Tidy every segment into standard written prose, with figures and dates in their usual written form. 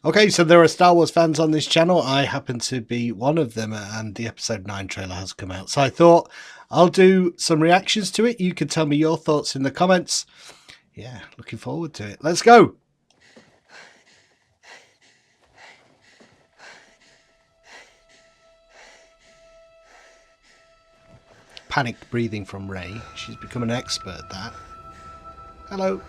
Okay, so there are Star Wars fans on this channel. I happen to be one of them, and the episode 9 trailer has come out. So I thought I'll do some reactions to it. You can tell me your thoughts in the comments. Yeah, looking forward to it. Let's go. Panicked breathing from Rey. She's become an expert at that. Hello.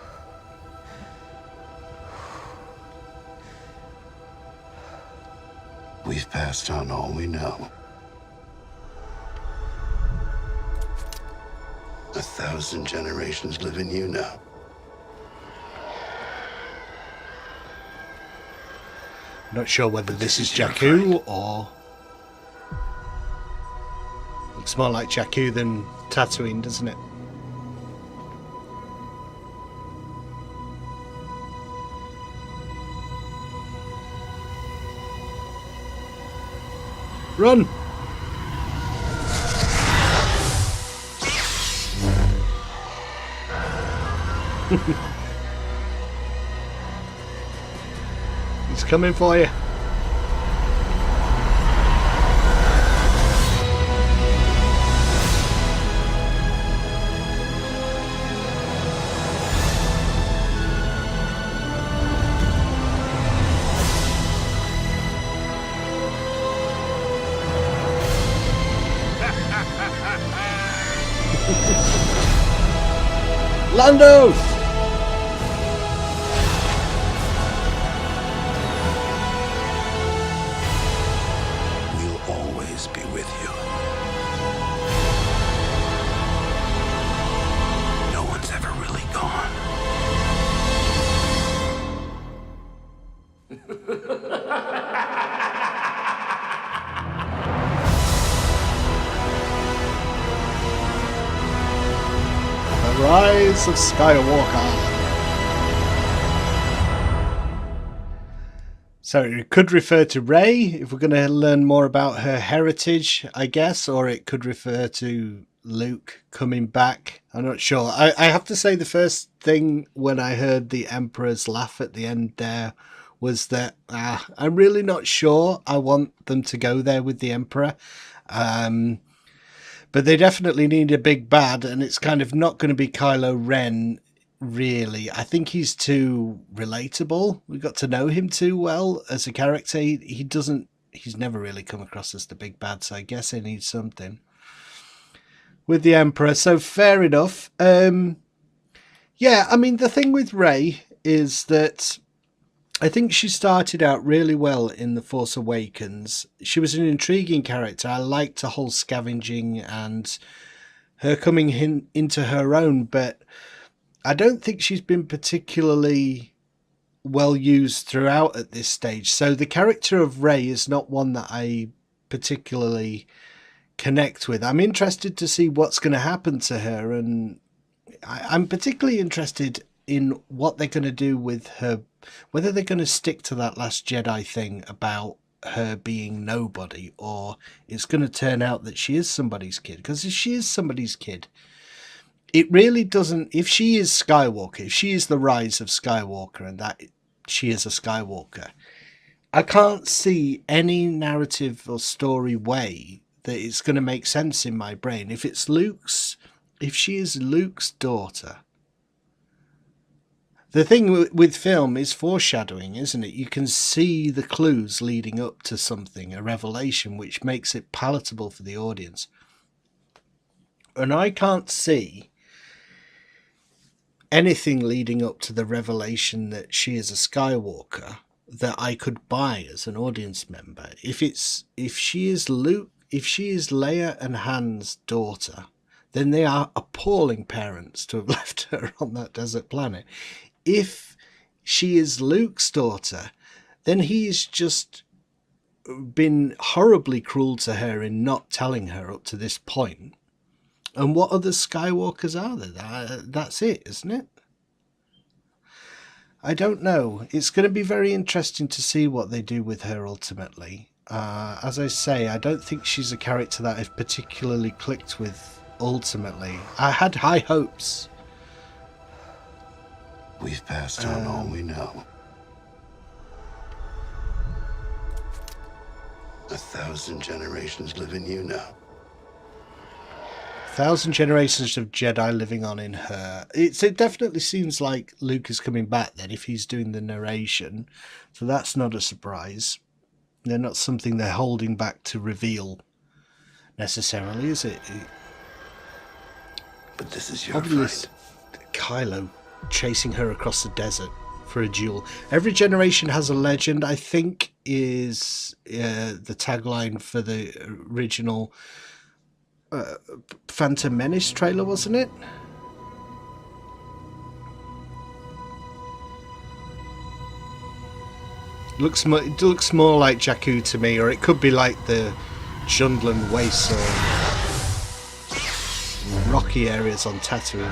We've passed on all we know. 1,000 generations live in you now. Not sure whether this is Jakku or... Looks more like Jakku than Tatooine, doesn't it? Run! He's coming for you. Lando! We'll always be with you. No one's ever really gone. Rise of Skywalker. So it could refer to Rey, if we're going to learn more about her heritage, I guess, or it could refer to Luke coming back. I'm not sure. I have to say the first thing when I heard the Emperor's laugh at the end there was that I'm really not sure I want them to go there with the Emperor. But they definitely need a big bad, and it's kind of not going to be Kylo Ren, really. I think he's too relatable. We got to know him too well as a character. He's never really come across as the big bad, so I guess he needs something with the Emperor. So fair enough. Yeah, I mean, the thing with Rey is that I think she started out really well in The Force Awakens. She was an intriguing character. I liked the whole scavenging and her coming into her own, but I don't think she's been particularly well used throughout at this stage. So the character of Rey is not one that I particularly connect with. I'm interested to see what's going to happen to her, and I'm particularly interested in what they're going to do with her, whether they're going to stick to that Last Jedi thing about her being nobody, or it's going to turn out that she is somebody's kid. Because if she is somebody's kid, it really doesn't, if she is Skywalker, if she is the Rise of Skywalker and that she is a Skywalker, I can't see any narrative or story way that it's going to make sense in my brain. If she is Luke's daughter, the thing with film is foreshadowing, isn't it? You can see the clues leading up to something, a revelation, which makes it palatable for the audience. And I can't see anything leading up to the revelation that she is a Skywalker that I could buy as an audience member. If she is Leia and Han's daughter, then they are appalling parents to have left her on that desert planet. If she is Luke's daughter, then he's just been horribly cruel to her in not telling her up to this point. And what other Skywalkers are there? That's it, isn't it? I don't know. It's going to be very interesting to see what they do with her ultimately. As I say, I don't think she's a character that I've particularly clicked with ultimately. I had high hopes. We've passed on all we know. 1,000 generations live in you now. 1,000 generations of Jedi living on in her. It definitely seems like Luke is coming back then if he's doing the narration. So that's not a surprise. They're not something they're holding back to reveal necessarily, is it? But this is your Obviously, fight. Kylo chasing her across the desert for a duel. Every generation has a legend, I think, is the tagline for the original Phantom Menace trailer, wasn't it? It looks more like Jakku to me, or it could be like the Jundland Wastes or rocky areas on Tatooine.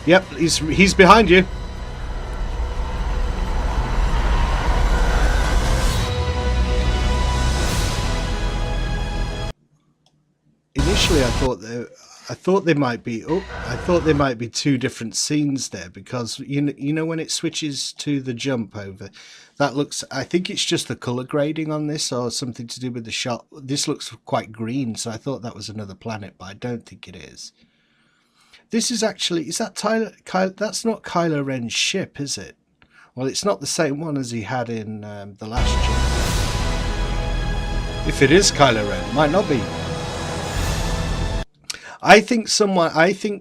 Yep, he's behind you. Initially, I thought there might be two different scenes there, because you know when it switches to the jump over, that looks. I think it's just the color grading on this, or something to do with the shot. This looks quite green, so I thought that was another planet, but I don't think it is. This is actually, is that that's not Kylo Ren's ship, is it? Well, it's not the same one as he had in The Last Jedi. If it is Kylo Ren, it might not be. I think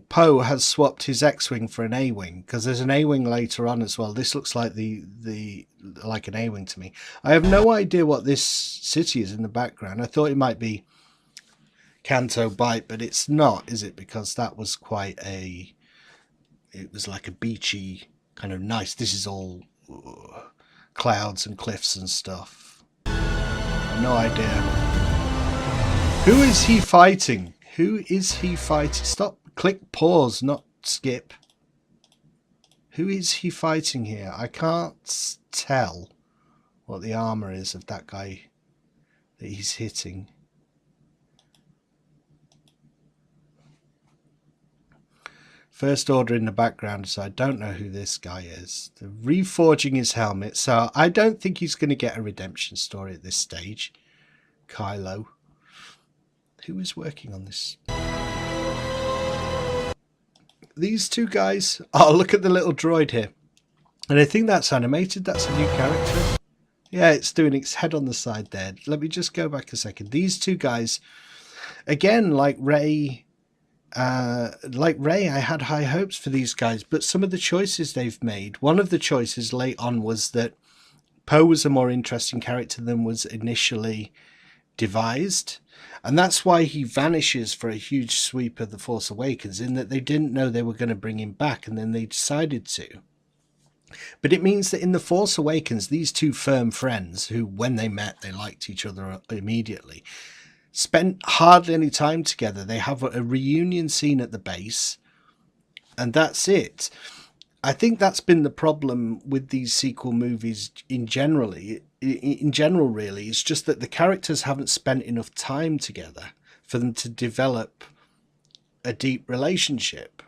Poe has swapped his X-wing for an A-wing, because there's an A-wing later on as well. This looks like like an A-wing to me. I have no idea what this city is in the background. I thought it might be Canto Bight, but it's not, is it? Because that was it was like a beachy kind of nice. This is all clouds and cliffs and stuff. No idea. Who is he fighting? Who is he fighting? Stop, click pause, not skip. Who is he fighting here? I can't tell what the armor is of that guy that he's hitting. First Order in the background, so I don't know who this guy is. They're reforging his helmet, so I don't think he's going to get a redemption story at this stage. Kylo. Who is working on this? These two guys. Oh, look at the little droid here. And I think that's animated. That's a new character. Yeah, it's doing its head on the side there. Let me just go back a second. These two guys, again, like Rey, I had high hopes for these guys, but some of the choices they've made, one of the choices late on was that Poe was a more interesting character than was initially devised, and that's why he vanishes for a huge sweep of The Force Awakens, in that they didn't know they were going to bring him back, and then they decided to. But it means that in The Force Awakens, these two firm friends, who when they met they liked each other immediately, spent hardly any time together. They have a reunion scene at the base, and that's it. I think that's been the problem with these sequel movies in general, really. It's just that the characters haven't spent enough time together for them to develop a deep relationship.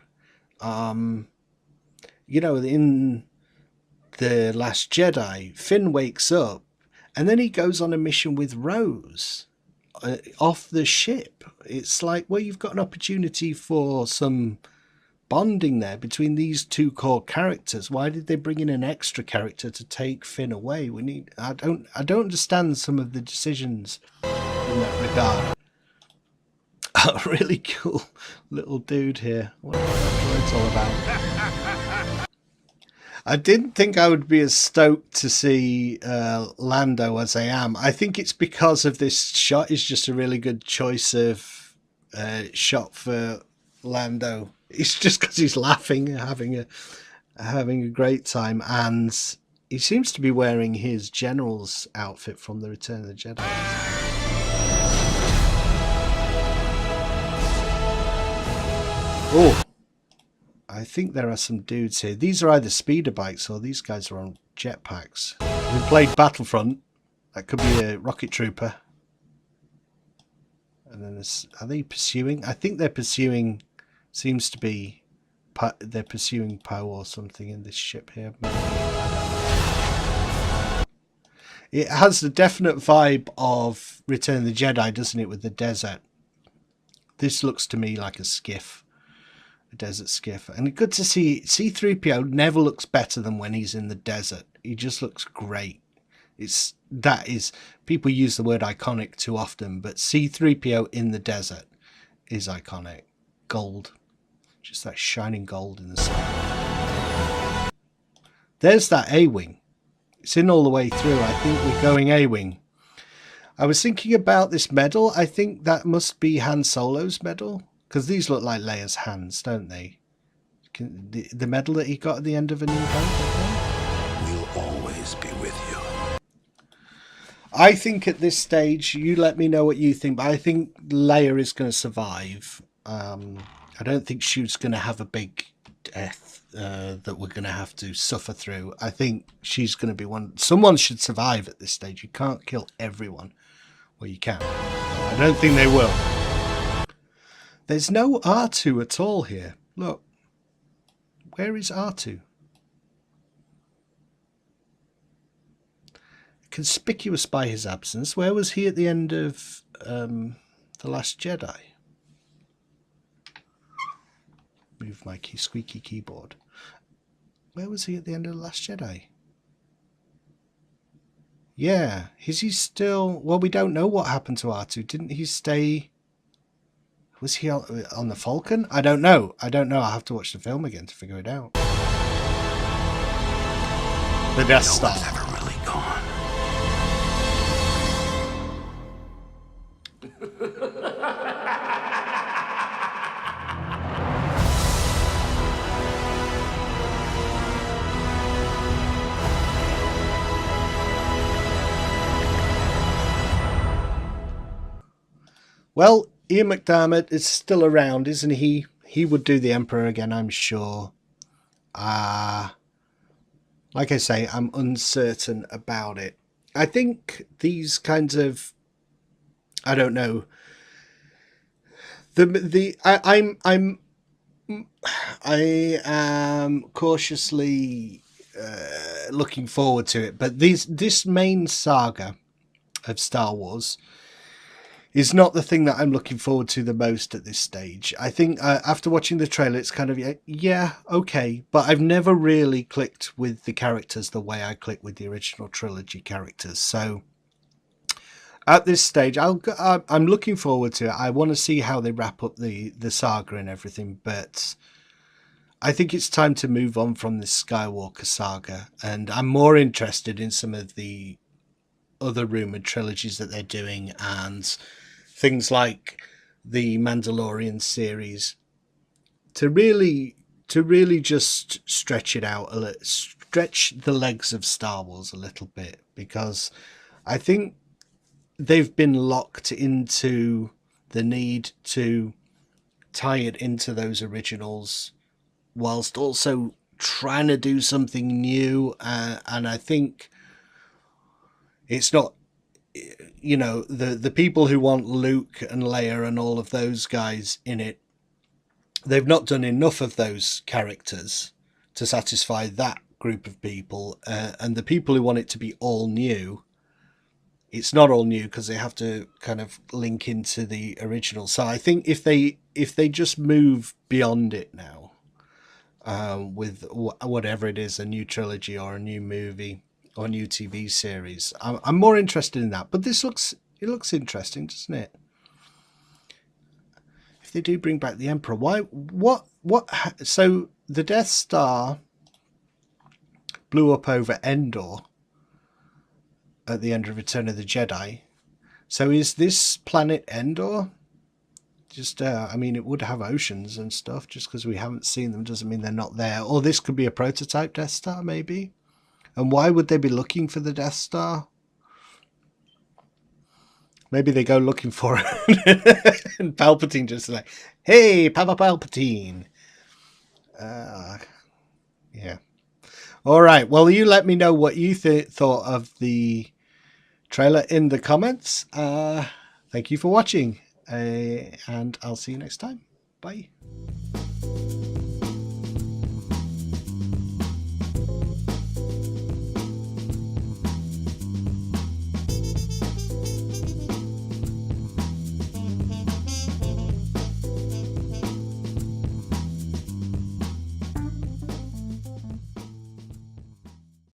In The Last Jedi, Finn wakes up and then he goes on a mission with Rose off the ship. It's like, well, you've got an opportunity for some bonding there between these two core characters. Why did they bring in an extra character to take Finn away? I don't understand some of the decisions in that regard. A really cool little dude here. What it's all about. I didn't think I would be as stoked to see Lando as I am. I think it's because of this shot is just a really good choice of shot for Lando. It's just because he's laughing, having a great time, and he seems to be wearing his general's outfit from the Return of the Jedi. Oh, I think there are some dudes here. These are either speeder bikes or these guys are on jetpacks. We played Battlefront. That could be a rocket trooper. And then are they pursuing? I think they're pursuing. Seems to be they're pursuing Poe or something in this ship here. It has a definite vibe of Return of the Jedi, doesn't it, with the desert? This looks to me like a skiff, a desert skiff. And good to see C-3PO never looks better than when he's in the desert. He just looks great. People use the word iconic too often, but C-3PO in the desert is iconic. Gold. Just that shining gold in the sun. There's that A-Wing. It's in all the way through. I think we're going A-Wing. I was thinking about this medal. I think that must be Han Solo's medal, because these look like Leia's hands, don't they? The medal that he got at the end of A New Hope. We'll always be with you. I think at this stage, you let me know what you think, but I think Leia is going to survive. I don't think she's going to have a big death that we're going to have to suffer through. I think she's going to be one. Someone should survive at this stage. You can't kill everyone. Well, you can. I don't think they will. There's no R2 at all here. Look. Where is R2? Conspicuous by his absence. Where was he at the end of The Last Jedi? Move my squeaky keyboard. Where was he at the end of The Last Jedi? Yeah, is he still... Well, we don't know what happened to R2. Didn't he stay... Was he on the Falcon? I don't know. I'll have to watch the film again to figure it out. The Death Star. No one's ever really gone. Well, Ian McDiarmid is still around, isn't he? He would do the Emperor again, I'm sure. Like I say, I'm uncertain about it. I think these kinds of, I don't know. I am cautiously looking forward to it, but this main saga of Star Wars is not the thing that I'm looking forward to the most at this stage. I think after watching the trailer, it's kind of, yeah, okay. But I've never really clicked with the characters the way I clicked with the original trilogy characters. So at this stage, I'm looking forward to it. I want to see how they wrap up the saga and everything. But I think it's time to move on from this Skywalker saga. And I'm more interested in some of the other rumored trilogies that they're doing, and things like the Mandalorian series, to really just stretch it out a little, stretch the legs of Star Wars a little bit, because I think they've been locked into the need to tie it into those originals whilst also trying to do something new, and I think it's not, you know, the people who want Luke and Leia and all of those guys in it, they've not done enough of those characters to satisfy that group of people. And the people who want it to be all new, it's not all new because they have to kind of link into the original. So I think if they just move beyond it now, with whatever it is, a new trilogy or a new movie or a new TV series, I'm more interested in that. But it looks interesting, doesn't it? If they do bring back the Emperor, so the Death Star blew up over Endor at the end of Return of the Jedi. So is this planet Endor? Just, I mean, it would have oceans and stuff. Just because we haven't seen them doesn't mean they're not there. Or this could be a prototype Death Star, maybe. And why would they be looking for the Death Star? Maybe they go looking for it. And Palpatine just like, hey, Papa Palpatine. Yeah. All right. Well, you let me know what you thought of the trailer in the comments. Thank you for watching. And I'll see you next time. Bye.